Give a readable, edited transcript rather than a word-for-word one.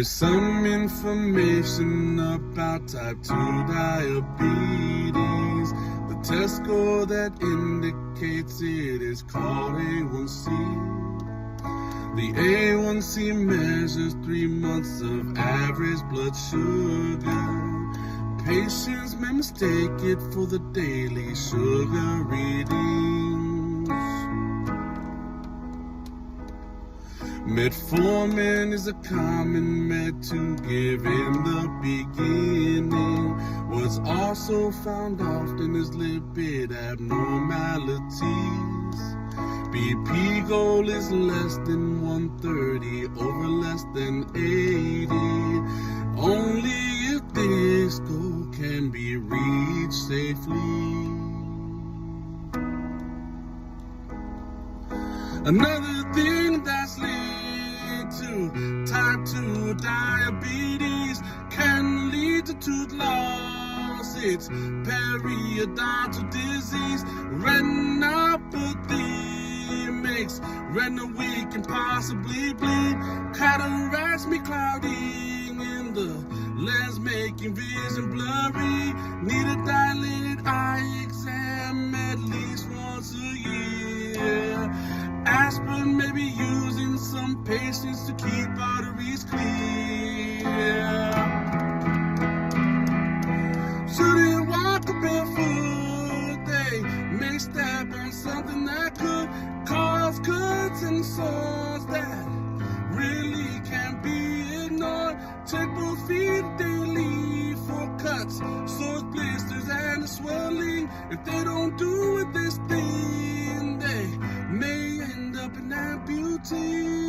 Here's some information about type 2 diabetes. The test score that indicates it is called A1C. The A1C measures 3 months of average blood sugar. Patients may mistake it for the daily sugar readings. Metformin is a common med to give in the beginning. What's also found often is lipid abnormalities. BP goal is less than 130 over less than 80. Only if this goal can be reached safely. Another thing that's linked to type 2 diabetes can lead to tooth loss. It's periodontal disease. Retinopathy makes retina weak and possibly bleed. Cataracts make clouding in the lens, making vision blurry. Need a dilated eye exam at least once a year. Aspirin may be used in some patients to keep arteries clear. Shouldn't walk barefoot. They may step on something that could cause cuts and sores that really can't be ignored. Check both feet daily for cuts, sores, blisters, and swelling. If they don't do it this thing, they may end up an amputee.